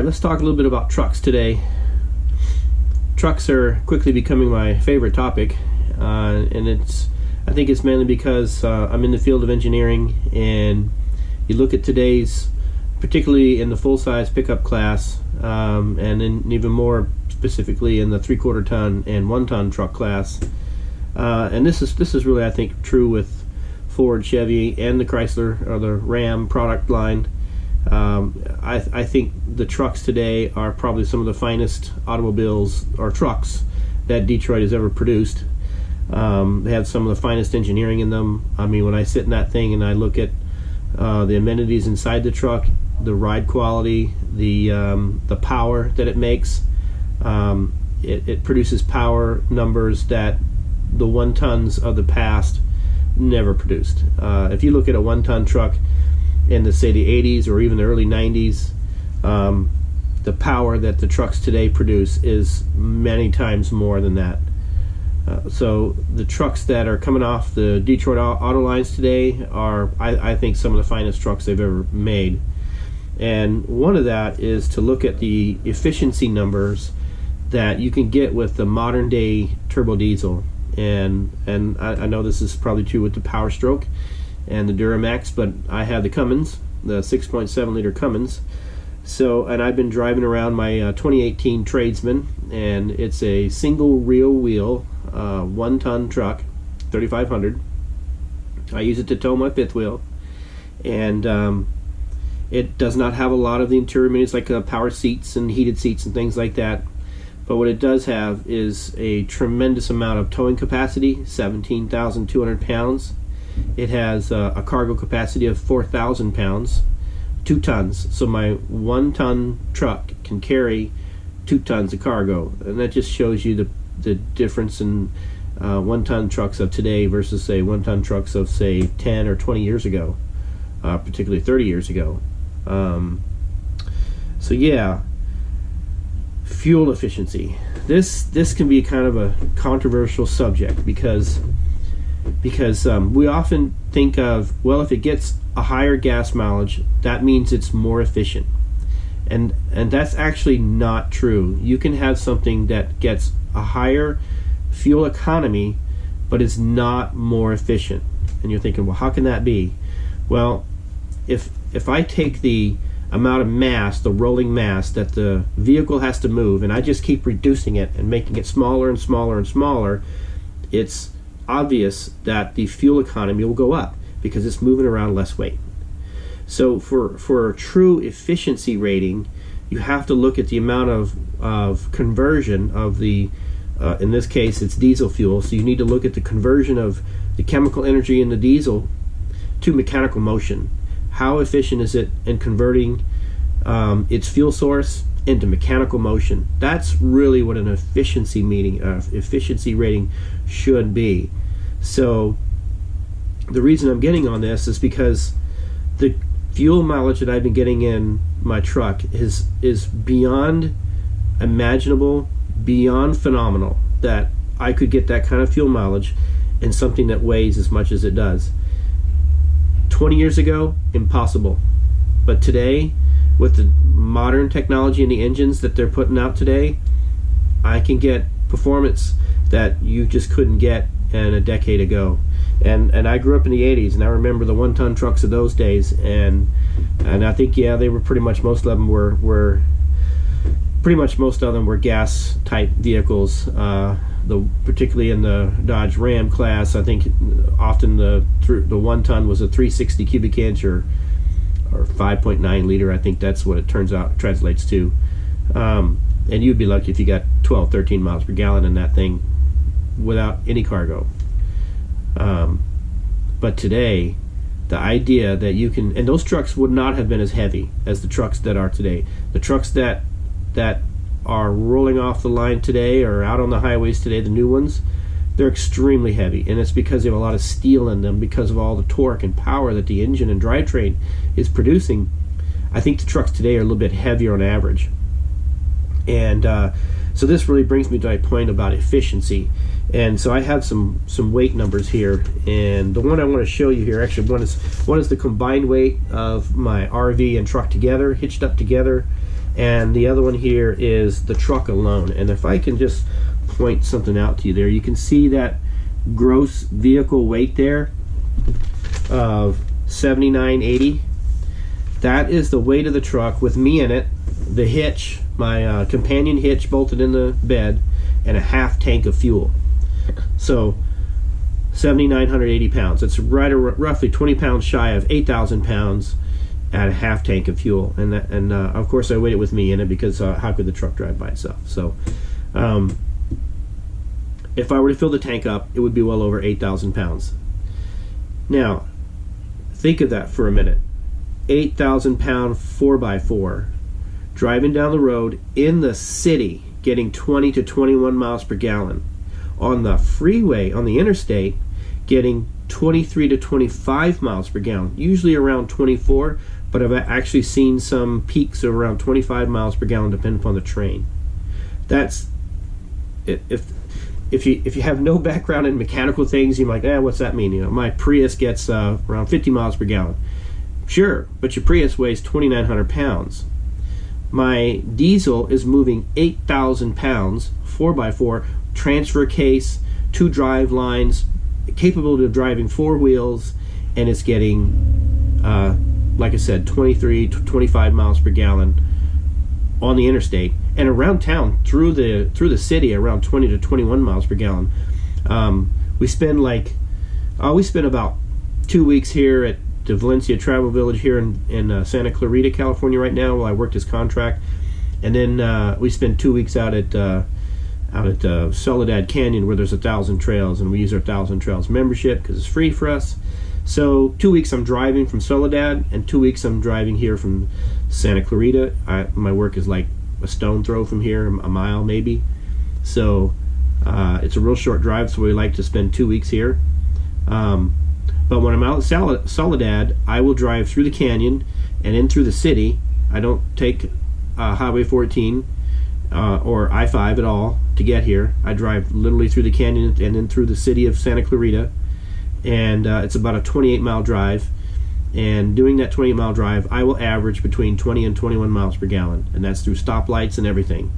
right, let's talk a little bit about trucks today. Trucks are quickly becoming my favorite topic, and I think it's mainly because I'm in the field of engineering, and you look at today's, particularly in the full-size pickup class, and then even more specifically in the 3/4 ton and 1 ton truck class, and this is really, I think, true with Ford, Chevy, and the Chrysler or the Ram product line. I think the trucks today are probably some of the finest automobiles or trucks that Detroit has ever produced. They have some of the finest engineering in them. I mean, when I sit in that thing and I look at the amenities inside the truck, the ride quality, the power that it makes, it produces power numbers that the 1 tons of the past never produced. If you look at a 1 ton truck in the, say, the 80s or even the early 90s, the power that the trucks today produce is many times more than that. So the trucks that are coming off the Detroit auto lines today are, I think, some of the finest trucks they've ever made. And one of that is to look at the efficiency numbers that you can get with the modern day turbo diesel. And I know this is probably true with the Power Stroke and the Duramax, but I have the Cummins, the 6.7 liter Cummins. So, and I've been driving around my 2018 Tradesman, and it's a single rear wheel 1 ton truck, 3500. I use it to tow my fifth wheel, and it does not have a lot of the interior amenities like power seats and heated seats and things like that. But what it does have is a tremendous amount of towing capacity, 17,200 pounds. It has a cargo capacity of 4,000 pounds, 2 tons. So my 1 ton truck can carry 2 tons of cargo. And that just shows you the difference in 1 ton trucks of today versus, say, 1 ton trucks of, say, 10 or 20 years ago, particularly 30 years ago. So yeah. Fuel efficiency. This can be kind of a controversial subject because we often think of, well, if it gets a higher gas mileage, that means it's more efficient, and that's actually not true. You can have something that gets a higher fuel economy, but it's not more efficient. And you're thinking, well, how can that be? Well, if I take the amount of mass, the rolling mass that the vehicle has to move, and I just keep reducing it and making it smaller and smaller and smaller, it's obvious that the fuel economy will go up because it's moving around less weight. So for a true efficiency rating, you have to look at the amount of conversion of the, in this case it's diesel fuel, so you need to look at the conversion of the chemical energy in the diesel to mechanical motion. How efficient is it in converting its fuel source into mechanical motion? That's really what an efficiency rating should be. So the reason I'm getting on this is because the fuel mileage that I've been getting in my truck is beyond imaginable, beyond phenomenal, that I could get that kind of fuel mileage in something that weighs as much as it does. 20 years ago, impossible. But today, with the modern technology and the engines that they're putting out today, I can get performance that you just couldn't get in a decade ago. And I grew up in the 80s, and I remember the 1 ton trucks of those days, and I think, yeah, they were pretty much, most of them were gas type vehicles. Particularly in the Dodge Ram class, I think often the 1 ton was a 360 cubic inch or 5.9 liter. I think that's what it translates to. And you'd be lucky if you got 12, 13 miles per gallon in that thing without any cargo. But today, the idea that you can, and those trucks would not have been as heavy as the trucks that are today. The trucks that are rolling off the line today or out on the highways today, the new ones, they're extremely heavy, and it's because they have a lot of steel in them because of all the torque and power that the engine and drivetrain is producing. I think the trucks today are a little bit heavier on average, and so this really brings me to my point about efficiency. And so I have some weight numbers here, and the one I want to show you here, actually one is the combined weight of my RV and truck together, hitched up together. and the other one here is the truck alone. And if I can just point something out to you there, you can see that gross vehicle weight there of 7980. That is the weight of the truck with me in it, the hitch, my companion hitch bolted in the bed, and a half tank of fuel. So 7,980 pounds. It's roughly 20 pounds shy of 8,000 pounds at a half tank of fuel. And of course I weighed it with me in it, because how could the truck drive by itself? So if I were to fill the tank up, it would be well over 8,000 pounds. Now, think of that for a minute. 8,000 pound 4x4 driving down the road in the city, getting 20 to 21 miles per gallon. On the freeway, on the interstate, getting 23 to 25 miles per gallon, usually around 24, but I've actually seen some peaks of around 25 miles per gallon depending upon the train. That's, if you have no background in mechanical things, you're like, what's that mean? You know, my Prius gets around 50 miles per gallon. Sure, but your Prius weighs 2,900 pounds. My diesel is moving 8,000 pounds, 4x4, transfer case, 2 drive lines, capable of driving 4 wheels, and it's getting, like I said, 23 to 25 miles per gallon on the interstate, and around town through the city around 20 to 21 miles per gallon. We spend about 2 weeks here at the Valencia Travel Village here in Santa Clarita, California right now while I work this contract, and then we spend 2 weeks out at Soledad Canyon, where there's 1,000 trails, and we use our 1,000 Trails membership because it's free for us. So 2 weeks I'm driving from Soledad, and 2 weeks I'm driving here from Santa Clarita. My work is like a stone throw from here, a mile maybe. So it's a real short drive, so we like to spend 2 weeks here. But when I'm out at Soledad, I will drive through the canyon and in through the city. I don't take Highway 14 or I-5 at all to get here. I drive literally through the canyon and then through the city of Santa Clarita, and it's about a 28-mile drive. And doing that 28-mile drive, I will average between 20 and 21 miles per gallon, and that's through stoplights and everything.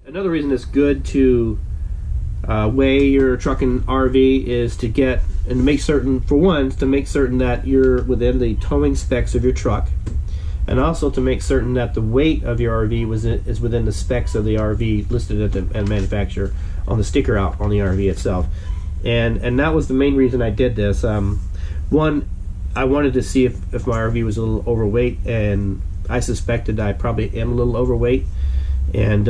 Another reason it's good to weigh your truck and RV is to get and to make certain, for one, to make certain that you're within the towing specs of your truck, and also to make certain that the weight of your RV is within the specs of the RV listed at the manufacturer on the sticker out on the RV itself. And that was the main reason I did this. One, I wanted to see if my RV was a little overweight, and I suspected I probably am a little overweight. And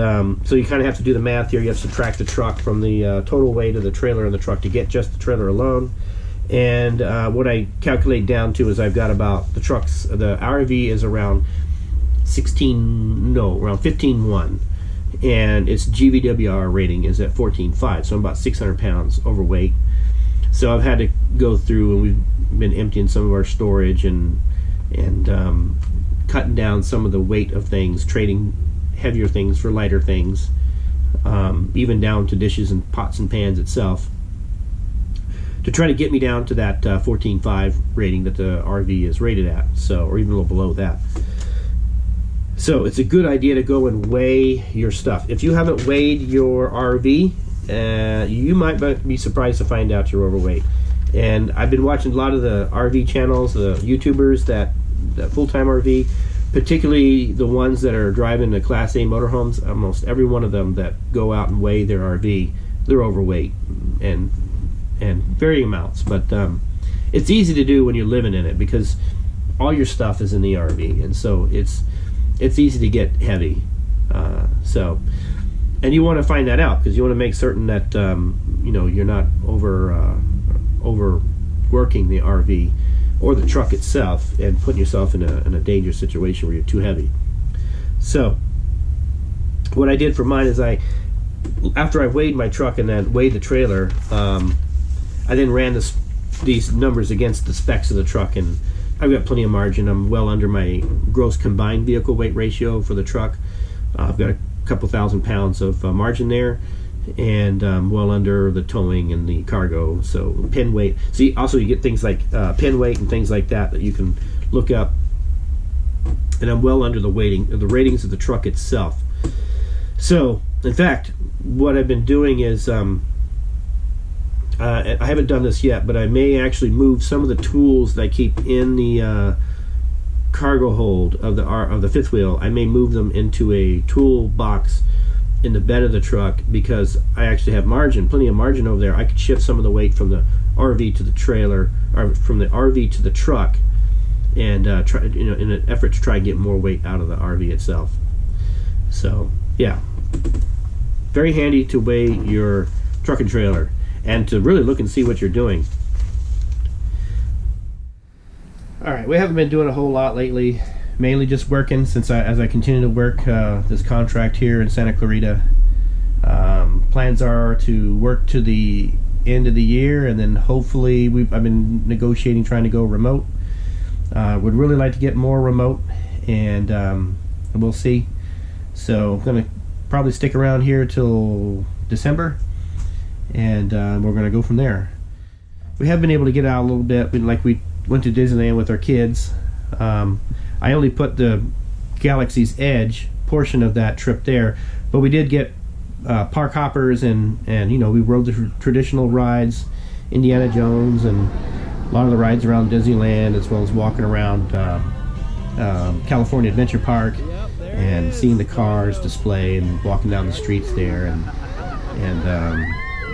so you kind of have to do the math here. You have to subtract the truck from the total weight of the trailer and the truck to get just the trailer alone. And what I calculate down to is I've got about the RV is around 15.1, and its GVWR rating is at 14.5, so I'm about 600 pounds overweight. So I've had to go through, and we've been emptying some of our storage and cutting down some of the weight of things, trading heavier things for lighter things, even down to dishes and pots and pans itself, to try to get me down to that 14.5 rating that the RV is rated at, so, or even a little below that. So it's a good idea to go and weigh your stuff. If you haven't weighed your RV, you might be surprised to find out you're overweight. And I've been watching a lot of the RV channels, the YouTubers that full-time RV, particularly the ones that are driving the Class A motorhomes. Almost every one of them that go out and weigh their RV, they're overweight and varying amounts. But it's easy to do when you're living in it, because all your stuff is in the RV, and so it's easy to get heavy. And you want to find that out, because you want to make certain that you're not overworking the RV or the truck itself and putting yourself in a dangerous situation where you're too heavy. So what I did for mine is after I weighed my truck and then weighed the trailer, I then ran these numbers against the specs of the truck, and I've got plenty of margin. I'm well under my gross combined vehicle weight ratio for the truck. I've got a couple thousand pounds of margin there, and well under the towing and the cargo. So pin weight. See, also you get things like pin weight and things like that you can look up and I'm well under the ratings of the truck itself. So, in fact, what I've been doing is, I haven't done this yet, but I may actually move some of the tools that I keep in the cargo hold of the fifth wheel. I may move them into a tool box in the bed of the truck, because I actually have plenty of margin over there. I could shift some of the weight from the RV to the trailer, or from the RV to the truck, and try, in an effort to try and get more weight out of the RV itself. So yeah, very handy to weigh your truck and trailer and to really look and see what you're doing. All right, we haven't been doing a whole lot lately, mainly just working as I continue to work this contract here in Santa Clarita. Plans are to work to the end of the year, and then hopefully I've been negotiating trying to go remote. Would really like to get more remote, and we'll see. So I'm going to probably stick around here till December, and we're going to go from there. We have been able to get out a little bit. We went to Disneyland with our kids. I only put the Galaxy's Edge portion of that trip there, but we did get park hoppers, and we rode the traditional rides, Indiana Jones, and a lot of the rides around Disneyland, as well as walking around California Adventure Park and seeing the cars display and walking down the streets there, and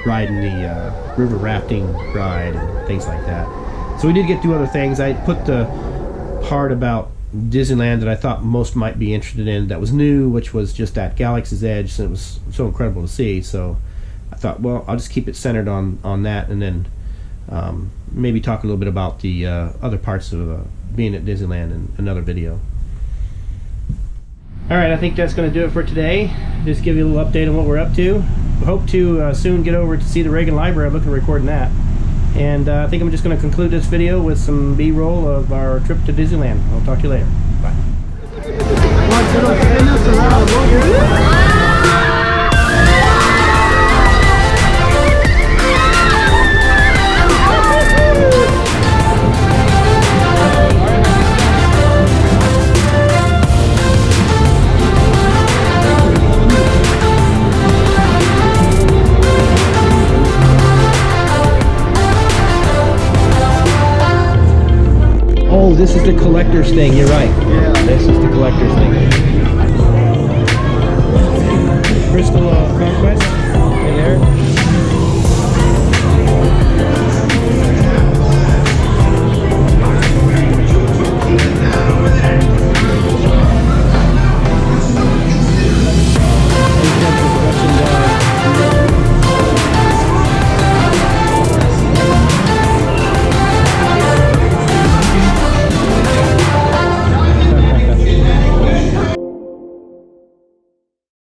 riding the river rafting ride and things like that. So we did get to do other things. I put the part about Disneyland that I thought most might be interested in that was new, which was just that Galaxy's Edge, and it was so incredible to see. So I thought, well, I'll just keep it centered on that, and then maybe talk a little bit about the other parts of being at Disneyland in another video. Alright, I think that's going to do it for today. Just give you a little update on what we're up to. We hope to soon get over to see the Reagan Library. I'm looking at recording that. And I think I'm just going to conclude this video with some B-roll of our trip to Disneyland. I'll talk to you later. Bye. Oh, this is the collector's thing. You're right. Yeah. This is the collector's thing. Crystal Conquest. Right there.